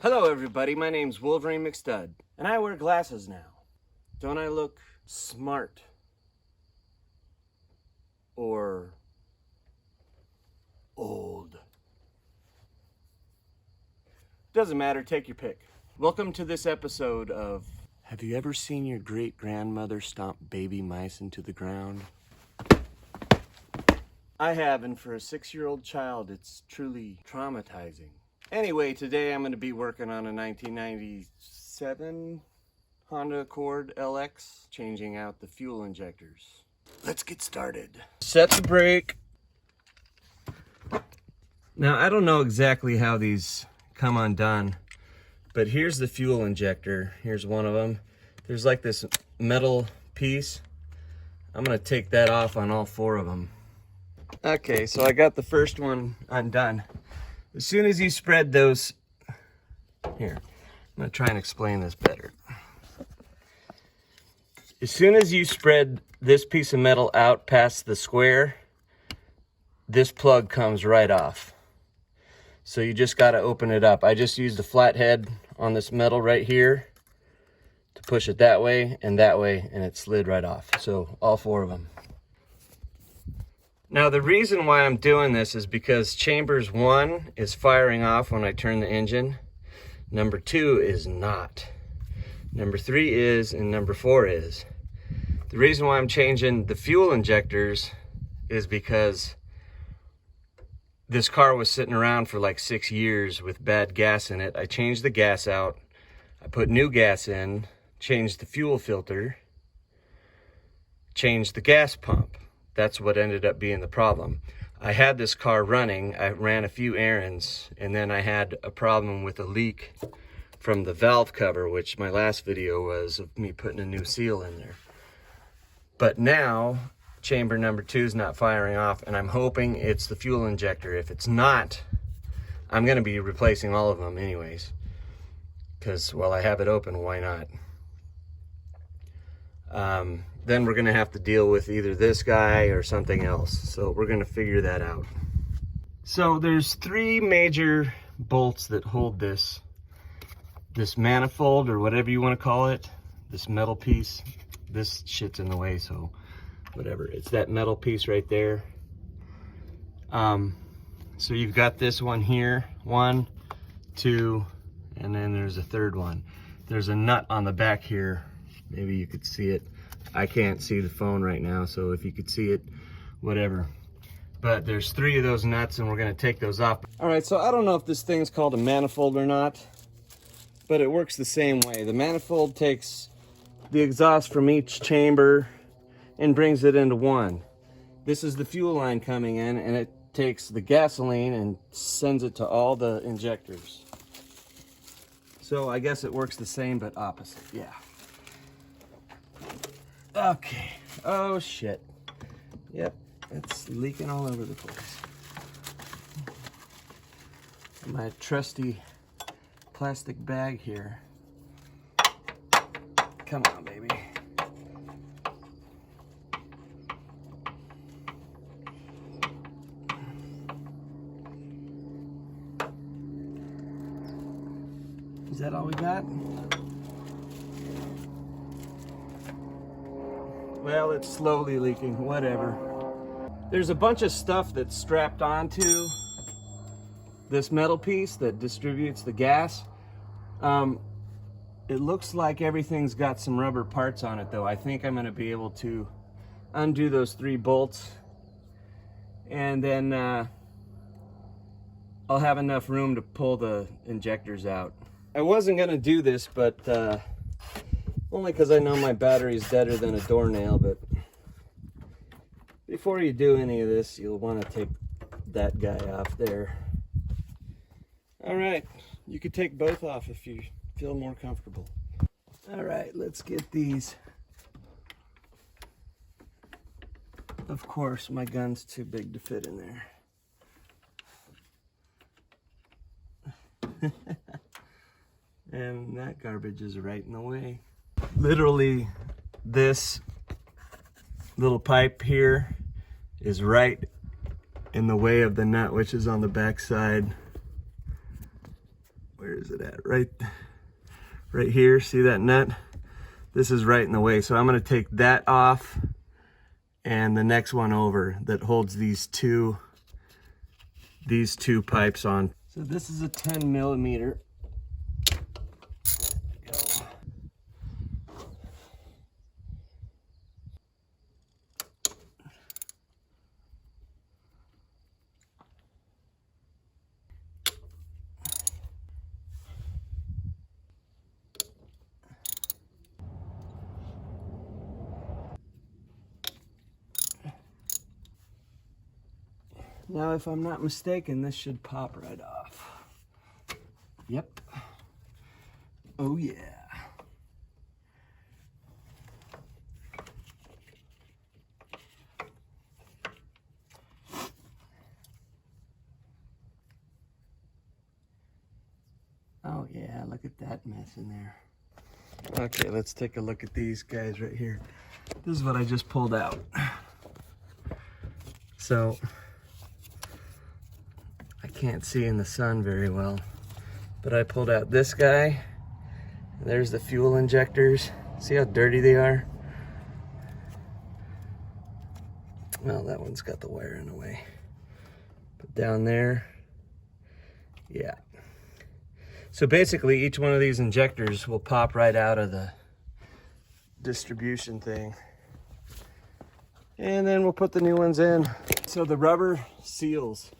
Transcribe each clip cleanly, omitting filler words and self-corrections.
Hello everybody, my name's Wolverine McStud, and I wear glasses now. Don't I look smart? Or old? Doesn't matter, take your pick. Welcome to this episode of Have you ever seen your great-grandmother stomp baby mice into the ground? I have, and for a 6-year-old child, it's truly traumatizing. Anyway, today I'm going to be working on a 1997 Honda Accord LX, changing out the fuel injectors. Let's get started. Set the brake. Now, I don't know exactly how these come undone, but here's the fuel injector. Here's one of them. There's like this metal piece. I'm going to take that off on all 4 of them. Okay, so I got the first one undone. As soon as you spread those, here, I'm gonna try and explain this better. As soon as you spread this piece of metal out past the square, this plug comes right off. So you just gotta open it up. I just used a flathead on this metal right here to push it that way, and it slid right off. So all 4 of them. Now the reason why I'm doing this is because chambers 1 is firing off when I turn the engine. Number 2 is not. Number 3 is, and number 4 is. The reason why I'm changing the fuel injectors is because this car was sitting around for like 6 years with bad gas in it. I changed the gas out, I put new gas in, changed the fuel filter, changed the gas pump. That's what ended up being the problem. I had this car running, I ran a few errands, and then I had a problem with a leak from the valve cover, which my last video was of me putting a new seal in there. But now, chamber number 2 is not firing off, and I'm hoping it's the fuel injector. If it's not, I'm gonna be replacing all of them anyways. Because, well, I have it open, why not? Then we're gonna have to deal with either this guy or something else. So we're gonna figure that out. So there's 3 major bolts that hold this manifold, or whatever you wanna call it, this metal piece. This shit's in the way, so whatever. It's that metal piece right there. So you've got this one here, 1, 2, and then there's a 3rd one. There's a nut on the back here. Maybe you could see it. I can't see the phone right now, so if you could see it, whatever. But there's 3 of those nuts, and we're gonna take those off. All right, so I don't know if this thing's called a manifold or not, but it works the same way. The manifold takes the exhaust from each chamber and brings it into one. This is the fuel line coming in, and it takes the gasoline and sends it to all the injectors. So I guess it works the same, but opposite, yeah. Okay, oh shit. Yep, it's leaking all over the place. My trusty plastic bag here. Come on, baby. Is that all we got? Well, it's slowly leaking, whatever. There's a bunch of stuff that's strapped onto this metal piece that distributes the gas. It looks like everything's got some rubber parts on it though. I think I'm gonna be able to undo those 3 bolts, and then I'll have enough room to pull the injectors out. I wasn't gonna do this, but only because I know my battery's deader than a doornail, but before you do any of this, you'll want to take that guy off there. All right, you could take both off if you feel more comfortable. All right, let's get these. Of course, my gun's too big to fit in there. And that garbage is right in the way. Literally, this little pipe here is right in the way of the nut, which is on the back side, where is it at? Right here, see that nut? This is right in the way. So I'm gonna take that off and the next one over that holds these two pipes on. So this is a 10 millimeter. Now, if I'm not mistaken, this should pop right off. Yep. Oh yeah. Oh yeah, look at that mess in there. Okay, let's take a look at these guys right here. This is what I just pulled out. So, I can't see in the sun very well, but I pulled out this guy. There's the fuel injectors. See how dirty they are? Well, that one's got the wire in the way. But down there, yeah. So basically, each one of these injectors will pop right out of the distribution thing. And then we'll put the new ones in. So the rubber seals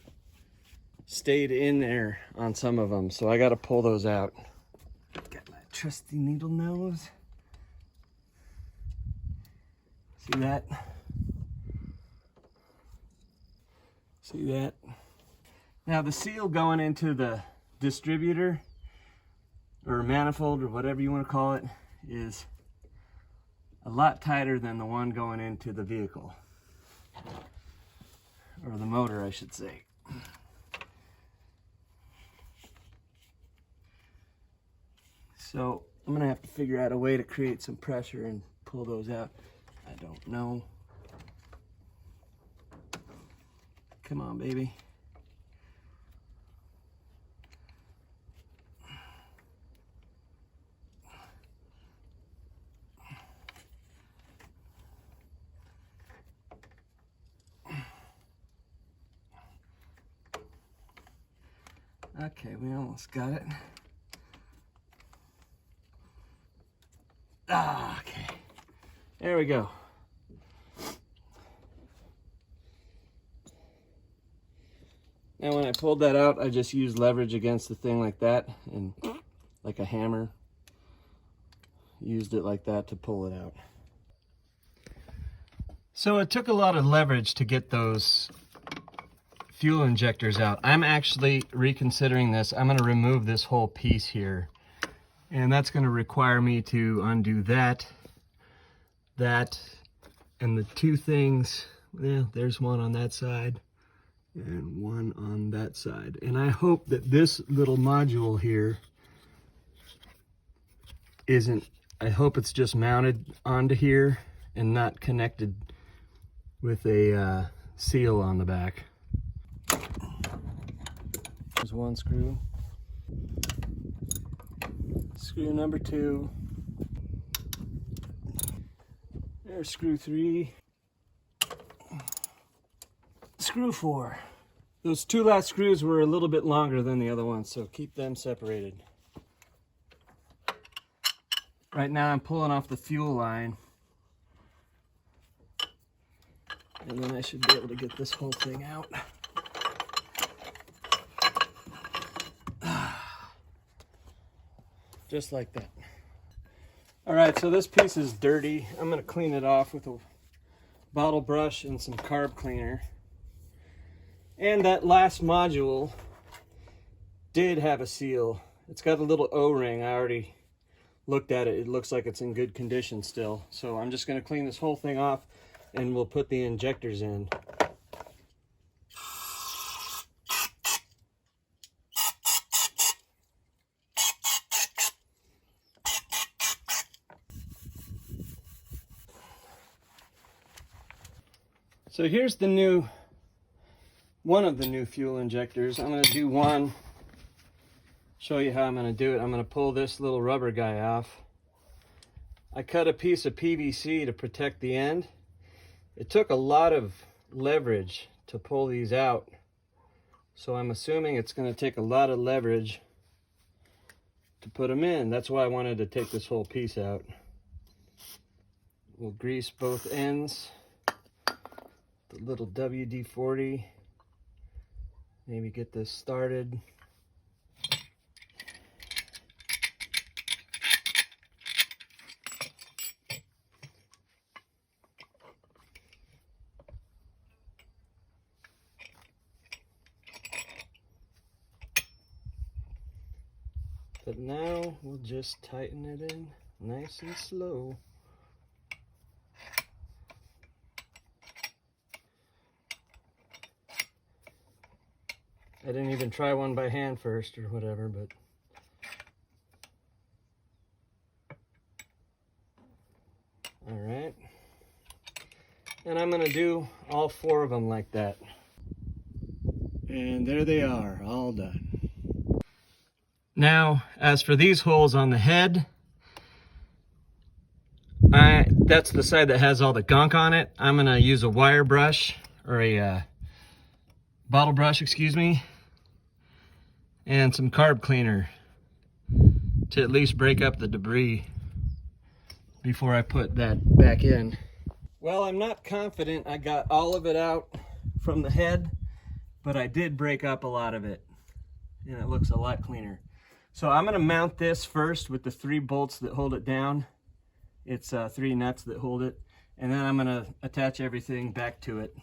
stayed in there on some of them, so I got to pull those out. Got my trusty needle nose. See that? See that? Now the seal going into the distributor or manifold or whatever you want to call it is a lot tighter than the one going into the vehicle, or the motor, I should say. So I'm gonna have to figure out a way to create some pressure and pull those out. I don't know. Come on, baby. Okay, we almost got it. Ah, okay. There we go. Now when I pulled that out, I just used leverage against the thing like that, and like a hammer, used it like that to pull it out. So it took a lot of leverage to get those fuel injectors out. I'm actually reconsidering this. I'm going to remove this whole piece here, and that's going to require me to undo that, and the two things. Well, there's one on that side and one on that side, and I hope that this little module here isn't, I hope it's just mounted onto here and not connected with a seal on the back. There's one screw. Screw number 2. There's screw 3. Screw 4. Those two last screws were a little bit longer than the other ones, so keep them separated. Right now I'm pulling off the fuel line, and then I should be able to get this whole thing out. Just like that. All right, so this piece is dirty. I'm gonna clean it off with a bottle brush and some carb cleaner. And that last module did have a seal. It's got a little O-ring. I already looked at it. It looks like it's in good condition still. So I'm just gonna clean this whole thing off, and we'll put the injectors in. So here's the one of the new fuel injectors. I'm going to do one Show you how I'm going to do it. I'm going to pull this little rubber guy off. I cut a piece of PVC to protect the end. It took a lot of leverage to pull these out, so I'm assuming it's going to take a lot of leverage to put them in. That's why I wanted to take this whole piece out. We'll grease both ends. The little WD-40. Maybe get this started. But now we'll just tighten it in nice and slow. I didn't even try one by hand first or whatever, but all right. And I'm gonna do all 4 of them like that. And there they are, all done. Now, as for these holes on the head, that's the side that has all the gunk on it. I'm gonna use a wire brush, or a bottle brush, excuse me, and some carb cleaner to at least break up the debris before I put that back in. Well, I'm not confident I got all of it out from the head, but I did break up a lot of it, and it looks a lot cleaner. So I'm gonna mount this first with the 3 bolts that hold it down. It's 3 nuts that hold it, and then I'm gonna attach everything back to it.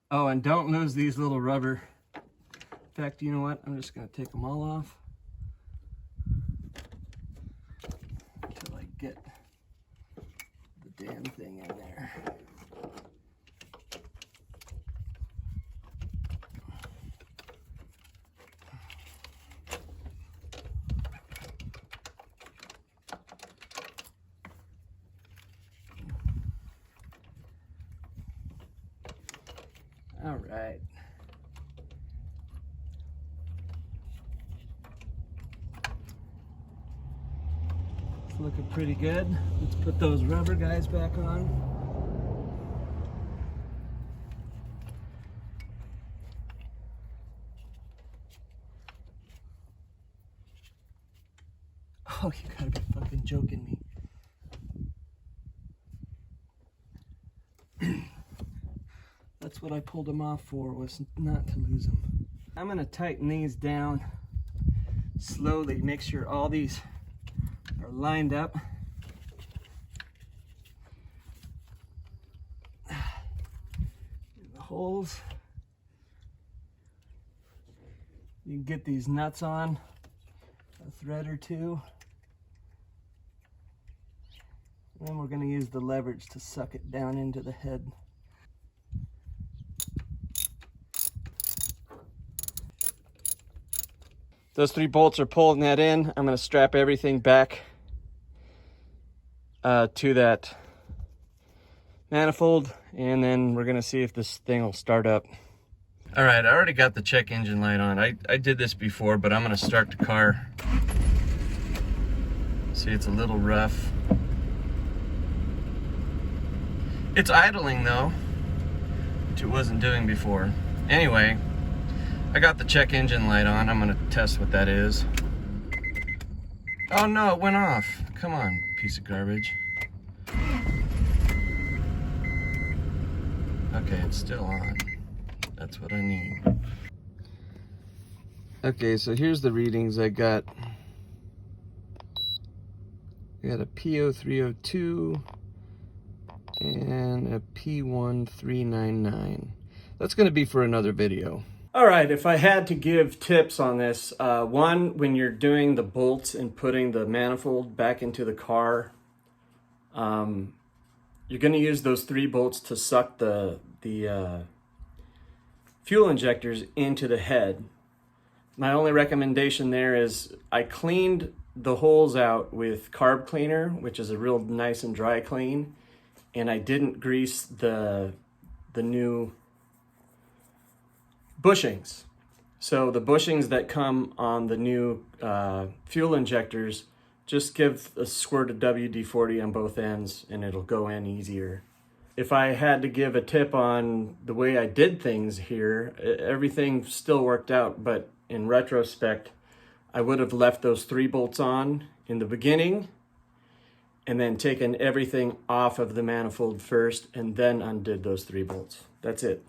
Oh, and don't lose these little rubber. In fact, you know what? I'm just gonna take them all off until I get the damn thing in there. All right. It's looking pretty good. Let's put those rubber guys back on. Oh, you gotta be fucking joking me. That's what I pulled them off for, was not to lose them. I'm gonna tighten these down slowly, make sure all these are lined up. The holes. You can get these nuts on, a thread or 2. And then we're gonna use the leverage to suck it down into the head. Those 3 bolts are pulling that in. I'm going to strap everything back to that manifold, and then we're going to see if this thing will start up. All right, I already got the check engine light on. I did this before, but I'm going to start the car. See, it's a little rough. It's idling though, which it wasn't doing before. Anyway, I got the check engine light on. I'm gonna test what that is. Oh no, it went off. Come on, piece of garbage. Okay, it's still on. That's what I need. Okay, so here's the readings I got. I got a P0302 and a P1399. That's gonna be for another video. All right, if I had to give tips on this, one, when you're doing the bolts and putting the manifold back into the car, you're going to use those 3 bolts to suck the fuel injectors into the head. My only recommendation there is I cleaned the holes out with carb cleaner, which is a real nice and dry clean, and I didn't grease the new bushings. So the bushings that come on the new fuel injectors, just give a squirt of WD-40 on both ends and it'll go in easier. If I had to give a tip on the way I did things here, everything still worked out, but in retrospect, I would have left those 3 bolts on in the beginning and then taken everything off of the manifold first and then undid those 3 bolts. That's it.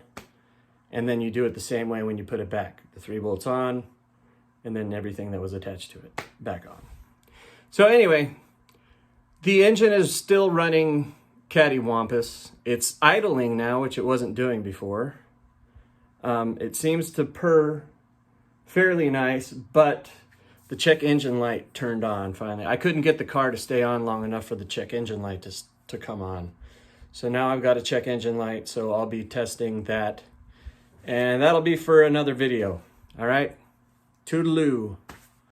And then you do it the same way when you put it back. The 3 bolts on and then everything that was attached to it back on. So anyway, the engine is still running cattywampus. It's idling now, which it wasn't doing before. It seems to purr fairly nice, but the check engine light turned on finally. I couldn't get the car to stay on long enough for the check engine light to come on. So now I've got a check engine light, so I'll be testing that. And that'll be for another video. All right? Toodaloo.